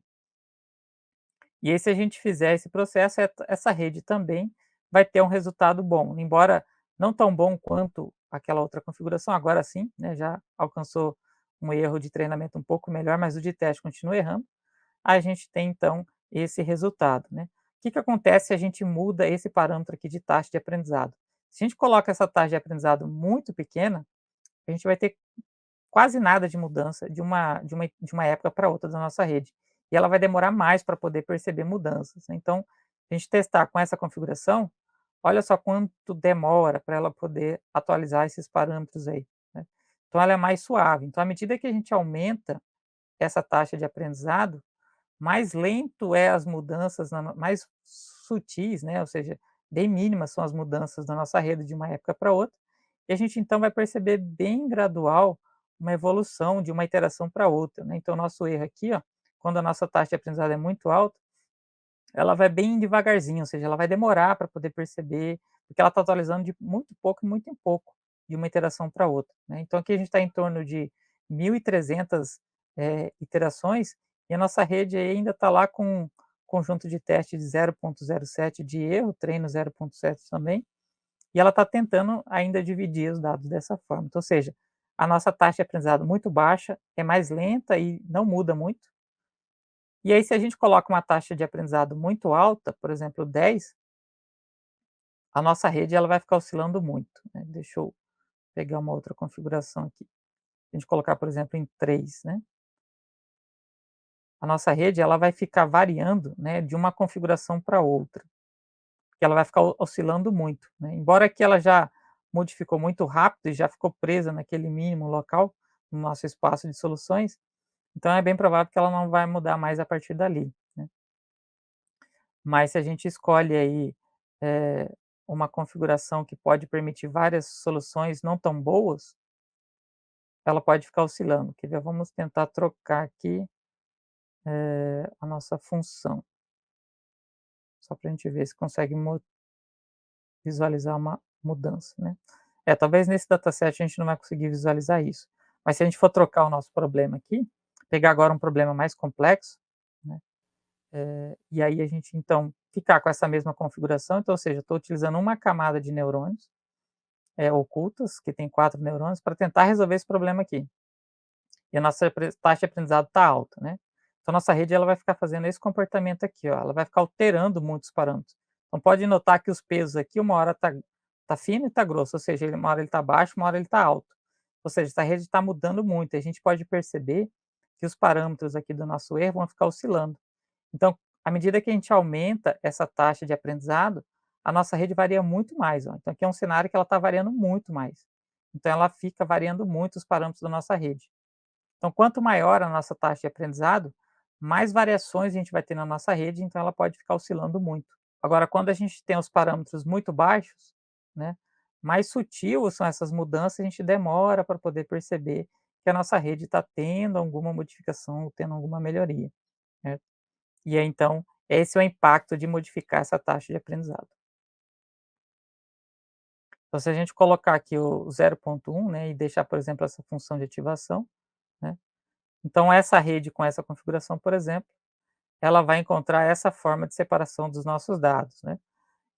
E aí se a gente fizer esse processo, essa rede também vai ter um resultado bom, embora não tão bom quanto aquela outra configuração, agora sim, né, já alcançou um erro de treinamento um pouco melhor, mas o de teste continua errando. A gente tem então esse resultado, né. O que que acontece se a gente muda esse parâmetro aqui de taxa de aprendizado? Se a gente coloca essa taxa de aprendizado muito pequena, a gente vai ter quase nada de mudança de uma época para outra da nossa rede. E ela vai demorar mais para poder perceber mudanças, né. Então, a gente testar com essa configuração, olha só quanto demora para ela poder atualizar esses parâmetros aí, né. Então ela é mais suave. Então, à medida que a gente aumenta essa taxa de aprendizado, mais lento é as mudanças mais sutis, né, ou seja, bem mínimas são as mudanças da nossa rede de uma época para outra, e a gente então vai perceber bem gradual uma evolução de uma iteração para outra, né. Então nosso erro aqui, ó, quando a nossa taxa de aprendizado é muito alta, ela vai bem devagarzinho, ou seja, ela vai demorar para poder perceber, porque ela está atualizando de muito pouco em muito em pouco, de uma iteração para outra, né. Então aqui a gente está em torno de 1.300, iterações, e a nossa rede aí ainda está lá com um conjunto de teste de 0,07 de erro, treino 0,7 também, e ela está tentando ainda dividir os dados dessa forma. Então, ou seja, a nossa taxa de aprendizado muito baixa, é mais lenta e não muda muito, e aí se a gente coloca uma taxa de aprendizado muito alta, por exemplo 10, a nossa rede ela vai ficar oscilando muito, né. Deixa eu pegar uma outra configuração aqui. Se a gente colocar, por exemplo, em 3, né, a nossa rede ela vai ficar variando, né, de uma configuração para outra, porque ela vai ficar oscilando muito, né. Embora que ela já modificou muito rápido e já ficou presa naquele mínimo local, no nosso espaço de soluções, então é bem provável que ela não vai mudar mais a partir dali, né. Mas se a gente escolhe aí, uma configuração que pode permitir várias soluções não tão boas, ela pode ficar oscilando. Quer ver? Vamos tentar trocar aqui, a nossa função, só para a gente ver se consegue visualizar uma mudança, né. Talvez nesse dataset a gente não vai conseguir visualizar isso, mas se a gente for trocar o nosso problema aqui, pegar agora um problema mais complexo, né, e aí a gente então ficar com essa mesma configuração, então, ou seja, eu estou utilizando uma camada de neurônios, ocultas, que tem 4 neurônios, para tentar resolver esse problema aqui. E a nossa taxa de aprendizado está alta, né. Então nossa rede ela vai ficar fazendo esse comportamento aqui, ó, ela vai ficar alterando muitos parâmetros. Então pode notar que os pesos aqui uma hora tá fino e tá grosso, ou seja, uma hora ele tá baixo, uma hora ele tá alto. Ou seja, essa rede está mudando muito, e a gente pode perceber que os parâmetros aqui do nosso erro vão ficar oscilando. Então, à medida que a gente aumenta essa taxa de aprendizado, a nossa rede varia muito mais, ó. Então aqui é um cenário que ela está variando muito mais. Então ela fica variando muito os parâmetros da nossa rede. Então, quanto maior a nossa taxa de aprendizado, mais variações a gente vai ter na nossa rede, então ela pode ficar oscilando muito. Agora, quando a gente tem os parâmetros muito baixos, né, mais sutil são essas mudanças, a gente demora para poder perceber que a nossa rede está tendo alguma modificação, ou tendo alguma melhoria, né. E aí, então, esse é o impacto de modificar essa taxa de aprendizado. Então, se a gente colocar aqui o 0,1, né, e deixar, por exemplo, essa função de ativação, né, então essa rede com essa configuração, por exemplo, ela vai encontrar essa forma de separação dos nossos dados, né.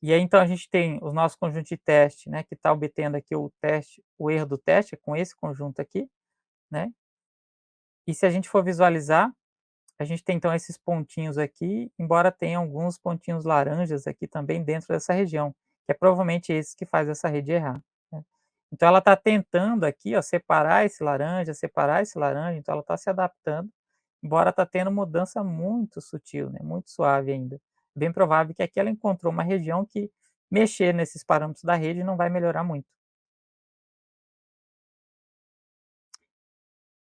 E aí, então, a gente tem o nosso conjunto de teste, né, que está obtendo aqui o erro do teste com esse conjunto aqui, né. E se a gente for visualizar, a gente tem então esses pontinhos aqui, embora tenha alguns pontinhos laranjas aqui também dentro dessa região, que é provavelmente esse que faz essa rede errar, né. Então ela está tentando aqui, ó, separar esse laranja, então ela está se adaptando, embora está tendo mudança muito sutil, né, muito suave ainda. Bem provável que aqui ela encontrou uma região que mexer nesses parâmetros da rede não vai melhorar muito.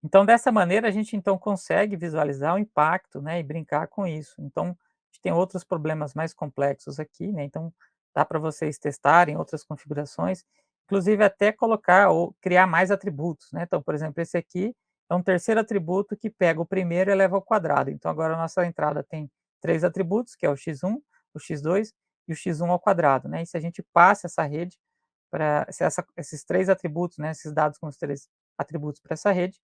Então, dessa maneira, a gente então consegue visualizar o impacto, né, e brincar com isso. Então, a gente tem outros problemas mais complexos aqui, né, então dá para vocês testarem outras configurações, inclusive até colocar ou criar mais atributos, né. Então, por exemplo, esse aqui é um terceiro atributo que pega o primeiro e eleva ao quadrado. Então agora a nossa entrada tem 3 atributos, que é o x1, o x2 e o x1 ao quadrado, né. E se a gente passa essa rede para esses 3 atributos, né, esses dados com os 3 atributos para essa rede,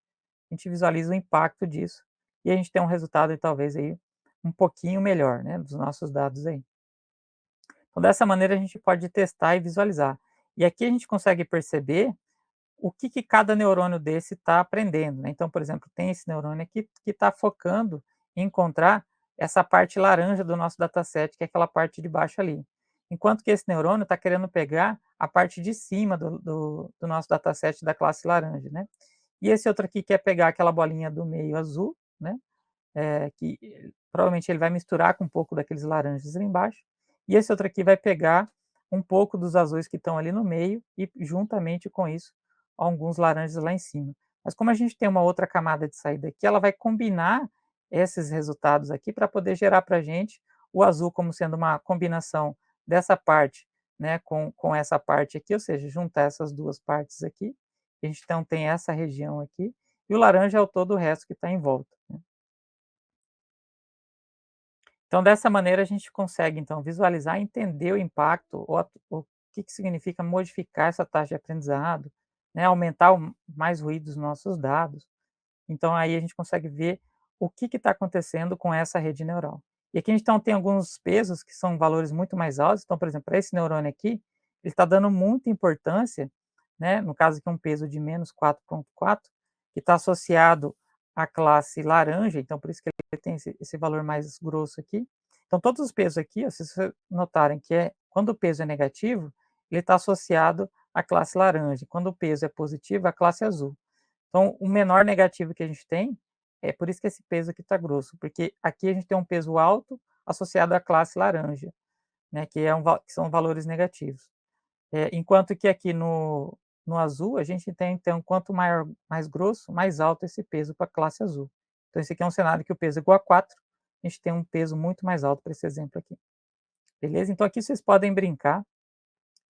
a gente visualiza o impacto disso, e a gente tem um resultado talvez aí um pouquinho melhor, né, dos nossos dados aí. Então dessa maneira a gente pode testar e visualizar. E aqui a gente consegue perceber o que que cada neurônio desse está aprendendo, né. Então, por exemplo, tem esse neurônio aqui que está focando em encontrar essa parte laranja do nosso dataset, que é aquela parte de baixo ali. Enquanto que esse neurônio está querendo pegar a parte de cima do nosso dataset da classe laranja, né. E esse outro aqui quer pegar aquela bolinha do meio azul, né, que provavelmente ele vai misturar com um pouco daqueles laranjas ali embaixo, e esse outro aqui vai pegar um pouco dos azuis que estão ali no meio e juntamente com isso, alguns laranjas lá em cima. Mas como a gente tem uma outra camada de saída aqui, ela vai combinar esses resultados aqui para poder gerar para a gente o azul como sendo uma combinação dessa parte, né, com essa parte aqui, ou seja, juntar essas 2 partes aqui, a gente então tem essa região aqui, e o laranja é o todo o resto que está em volta, né. Então, dessa maneira, a gente consegue, então, visualizar e entender o impacto ou o que significa modificar essa taxa de aprendizado, né, aumentar mais ruído dos nossos dados. Então, aí a gente consegue ver o que está acontecendo com essa rede neural. E aqui a gente então tem alguns pesos que são valores muito mais altos. Então, por exemplo, para esse neurônio aqui, ele está dando muita importância, né, no caso aqui um peso de menos 4,4, que está associado à classe laranja, então por isso que ele tem esse valor mais grosso aqui. Então todos os pesos aqui, ó, se vocês notarem que quando o peso é negativo, ele está associado à classe laranja, quando o peso é positivo, à classe azul. Então o menor negativo que a gente tem, é por isso que esse peso aqui está grosso, porque aqui a gente tem um peso alto associado à classe laranja, né, que são valores negativos. Enquanto que aqui no azul, a gente tem então, quanto maior mais grosso, mais alto esse peso para a classe azul. Então esse aqui é um cenário que o peso é igual a 4, a gente tem um peso muito mais alto para esse exemplo aqui. Beleza? Então aqui vocês podem brincar,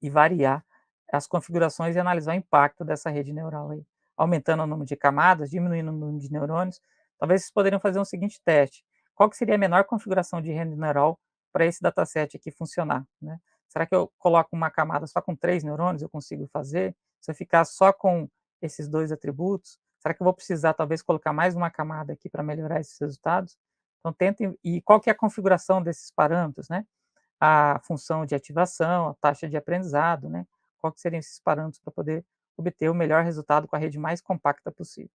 e variar as configurações e analisar o impacto dessa rede neural aí, aumentando o número de camadas, diminuindo o número de neurônios. Talvez vocês poderiam fazer um seguinte teste: qual que seria a menor configuração de rede neural para esse dataset aqui funcionar, né? Será que eu coloco uma camada só com 3 neurônios, eu consigo fazer? Se eu ficar só com esses 2 atributos, será que eu vou precisar talvez colocar mais uma camada aqui para melhorar esses resultados? Então tentem, e qual que é a configuração desses parâmetros, né? A função de ativação, a taxa de aprendizado, né? Qual que seriam esses parâmetros para poder obter o melhor resultado com a rede mais compacta possível.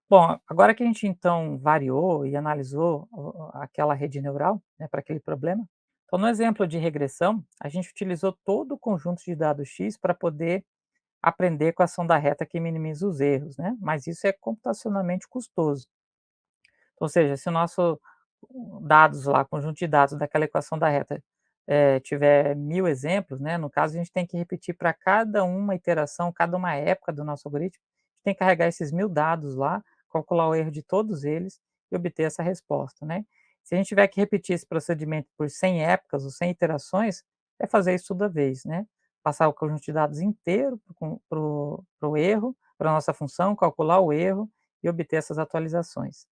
Bom, agora que a gente então variou e analisou aquela rede neural, né, para aquele problema, então no exemplo de regressão, a gente utilizou todo o conjunto de dados X para poder aprender com a ação da reta que minimiza os erros, né? Mas isso é computacionalmente custoso. Ou seja, se o nosso dados lá, conjunto de dados daquela equação da reta, tiver 1000 exemplos, né, no caso a gente tem que repetir para cada uma iteração, cada uma época do nosso algoritmo, a gente tem que carregar esses 1000 dados lá, calcular o erro de todos eles e obter essa resposta, né. Se a gente tiver que repetir esse procedimento por 100 épocas ou 100 iterações, é fazer isso toda vez, né. Passar o conjunto de dados inteiro para o erro, para a nossa função, calcular o erro e obter essas atualizações.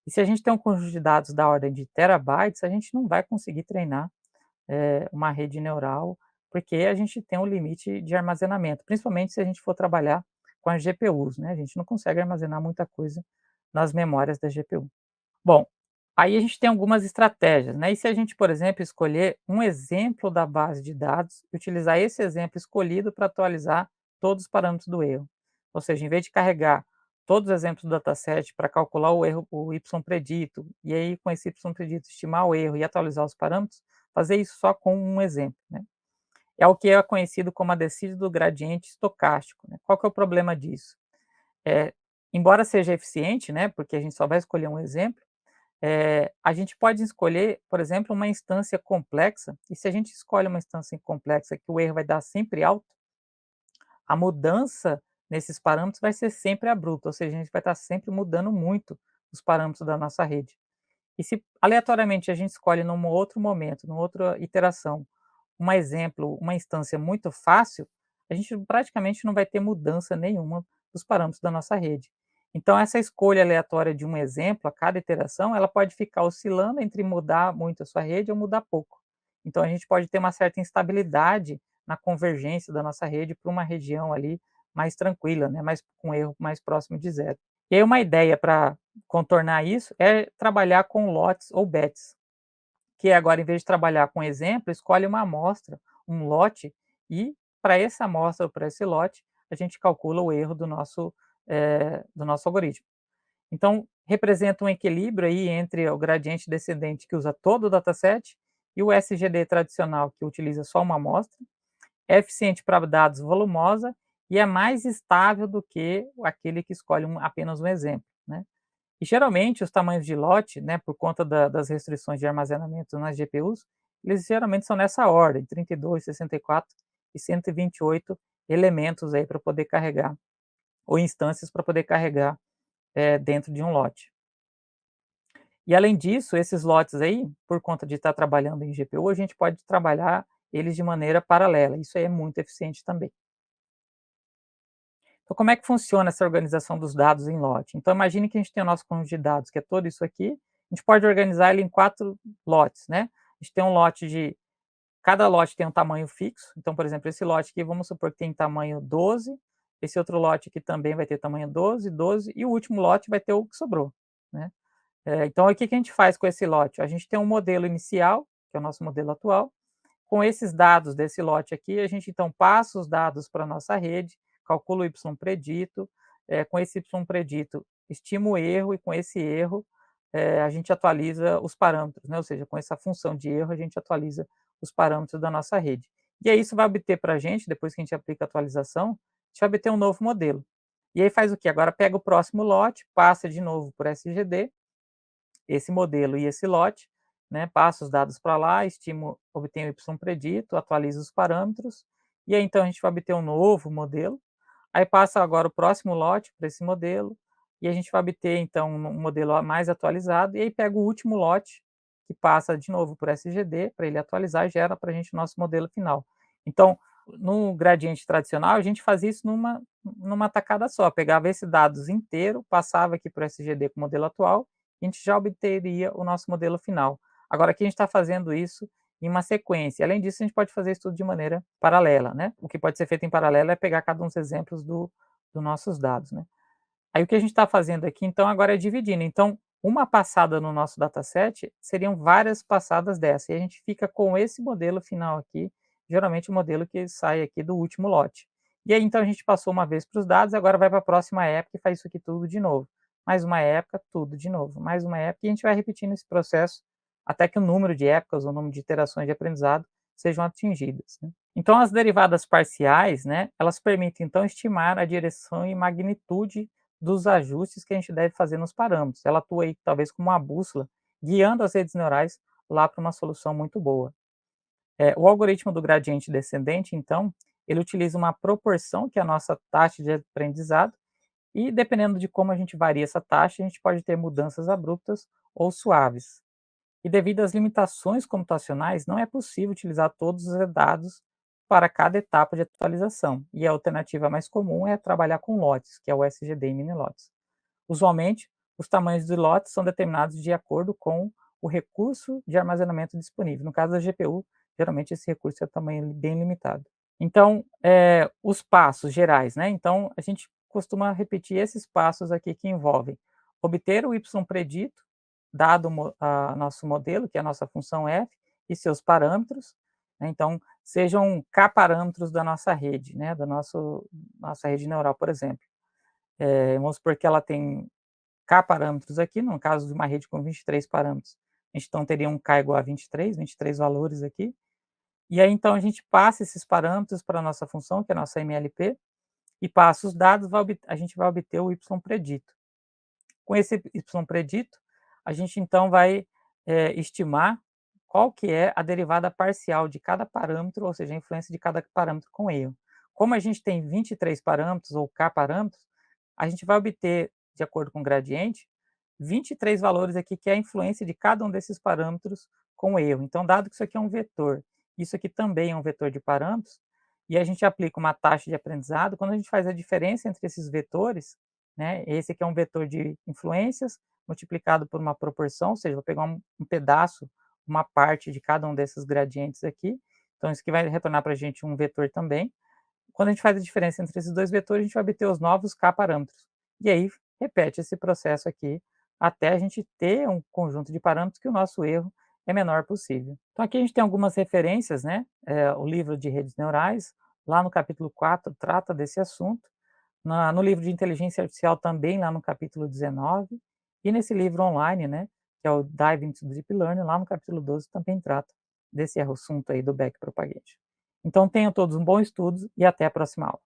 E se a gente tem um conjunto de dados da ordem de terabytes, a gente não vai conseguir treinar, uma rede neural, porque a gente tem um limite de armazenamento, principalmente se a gente for trabalhar com as GPUs, né, a gente não consegue armazenar muita coisa nas memórias da GPU. Bom, aí a gente tem algumas estratégias, né, e se a gente, por exemplo, escolher um exemplo da base de dados e utilizar esse exemplo escolhido para atualizar todos os parâmetros do erro. Ou seja, em vez de carregar todos os exemplos do dataset para calcular o erro, o Y predito, e aí com esse Y predito estimar o erro e atualizar os parâmetros, fazer isso só com um exemplo, né. É o que é conhecido como a descida do gradiente estocástico, né. Qual que é o problema disso? Eh, embora seja eficiente, né, porque a gente só vai escolher um exemplo, a gente pode escolher, por exemplo, uma instância complexa, e se a gente escolhe uma instância complexa que o erro vai dar sempre alto, a mudança nesses parâmetros vai ser sempre abrupta, ou seja, a gente vai estar sempre mudando muito os parâmetros da nossa rede. E se aleatoriamente a gente escolhe num outro momento, numa outra iteração, um exemplo, uma instância muito fácil, a gente praticamente não vai ter mudança nenhuma dos parâmetros da nossa rede. Então essa escolha aleatória de um exemplo a cada iteração, ela pode ficar oscilando entre mudar muito a sua rede ou mudar pouco. Então a gente pode ter uma certa instabilidade na convergência da nossa rede para uma região ali mais tranquila, né, mais com erro mais próximo de zero. E aí uma ideia para contornar isso é trabalhar com lotes ou bets, que agora em vez de trabalhar com exemplo, escolhe uma amostra, um lote, e para essa amostra ou para esse lote, a gente calcula o erro do nosso algoritmo. Então, representa um equilíbrio aí entre o gradiente descendente que usa todo o dataset e o SGD tradicional que utiliza só uma amostra, é eficiente para dados volumosa e é mais estável do que aquele que escolhe apenas um exemplo, né. E geralmente os tamanhos de lote, né, por conta das restrições de armazenamento nas GPUs, eles geralmente são nessa ordem, 32, 64 e 128 elementos aí para poder carregar, ou instâncias para poder carregar, dentro de um lote. E além disso, esses lotes aí, por conta de estar trabalhando em GPU, a gente pode trabalhar eles de maneira paralela, isso aí é muito eficiente também. Então como é que funciona essa organização dos dados em lote? Então imagine que a gente tem o nosso conjunto de dados, que é todo isso aqui, a gente pode organizar ele em 4 lotes, né. A gente tem um lote de cada lote tem um tamanho fixo, então, por exemplo, esse lote aqui, vamos supor que tem tamanho 12, esse outro lote aqui também vai ter tamanho 12, 12 e o último lote vai ter o que sobrou, né. Então, o que que a gente faz com esse lote? A gente tem um modelo inicial, que é o nosso modelo atual, com esses dados desse lote aqui, a gente então passa os dados para a nossa rede, calcula o Y predito, com esse Y predito estima o erro e com esse erro, a gente atualiza os parâmetros, né, ou seja, com essa função de erro a gente atualiza os parâmetros da nossa rede. E aí isso vai obter para a gente, depois que a gente aplica a atualização, a gente vai obter um novo modelo. E aí faz o quê? Agora pega o próximo lote, passa de novo por SGD, esse modelo e esse lote, né, passa os dados para lá, estimo obtém o Y predito, atualiza os parâmetros, e aí então a gente vai obter um novo modelo, aí passa agora o próximo lote para esse modelo, e a gente vai obter então um modelo mais atualizado, e aí pega o último lote, que passa de novo por SGD, para ele atualizar e gera para a gente o nosso modelo final. Então, No gradiente tradicional, a gente fazia isso numa tacada só, pegava esse dados inteiro, passava aqui para o SGD com o modelo atual, e a gente já obteria o nosso modelo final. Agora aqui a gente está fazendo isso em uma sequência, além disso a gente pode fazer isso tudo de maneira paralela, né, o que pode ser feito em paralelo é pegar cada um dos exemplos dos nossos dados, né. Aí o que a gente está fazendo aqui então agora é dividindo, então uma passada no nosso dataset seriam várias passadas dessa, e a gente fica com esse modelo final aqui, geralmente o modelo que sai aqui do último lote. E aí então a gente passou uma vez para os dados, agora vai para a próxima época e faz isso aqui tudo de novo. Mais uma época, tudo de novo, mais uma época, e a gente vai repetindo esse processo até que o número de épocas, o número de iterações de aprendizado sejam atingidas, né. Então as derivadas parciais, né, elas permitem então estimar a direção e magnitude dos ajustes que a gente deve fazer nos parâmetros. Ela atua aí talvez como uma bússola, guiando as redes neurais lá para uma solução muito boa. O algoritmo do gradiente descendente, então, ele utiliza uma proporção, que é a nossa taxa de aprendizado, e dependendo de como a gente varia essa taxa, a gente pode ter mudanças abruptas ou suaves. E devido às limitações computacionais, não é possível utilizar todos os dados para cada etapa de atualização, e a alternativa mais comum é trabalhar com lotes, que é o SGD em mini-lotes. Usualmente, os tamanhos de lotes são determinados de acordo com o recurso de armazenamento disponível. No caso da GPU, geralmente esse recurso é tamanho bem limitado. Então, os passos gerais, né? Então, a gente costuma repetir esses passos aqui que envolvem obter o y predito, dado nosso modelo, que é a nossa função f, e seus parâmetros, né? Então, sejam k parâmetros da nossa rede, né? Nossa rede neural, por exemplo. Vamos supor que ela tem k parâmetros aqui, no caso de uma rede com 23 parâmetros, a gente então teria um k igual a 23 valores aqui, e aí então a gente passa esses parâmetros para a nossa função, que é a nossa MLP, e passa os dados, a gente vai obter o y predito. Com esse y predito, a gente então vai, estimar qual que é a derivada parcial de cada parâmetro, ou seja, a influência de cada parâmetro com erro. Como a gente tem 23 parâmetros ou k parâmetros, a gente vai obter, de acordo com o gradiente, 23 valores aqui, que é a influência de cada um desses parâmetros com o erro. Então, dado que isso aqui é um vetor, isso aqui também é um vetor de parâmetros, e a gente aplica uma taxa de aprendizado, quando a gente faz a diferença entre esses vetores, né, esse aqui é um vetor de influências multiplicado por uma proporção, ou seja, vou pegar um pedaço, uma parte de cada um desses gradientes aqui, então isso aqui vai retornar para a gente um vetor também. Quando a gente faz a diferença entre esses dois vetores, a gente vai obter os novos k parâmetros. E aí repete esse processo aqui até a gente ter um conjunto de parâmetros que o nosso erro é menor possível. Então aqui a gente tem algumas referências, né? O livro de redes neurais, lá no capítulo 4 trata desse assunto. No livro de inteligência artificial também, lá no capítulo 19, e nesse livro online, né, que é o Dive into Deep Learning, lá no capítulo 12 também trata desse assunto aí do backpropagation. Então tenham todos um bom estudo e até a próxima aula.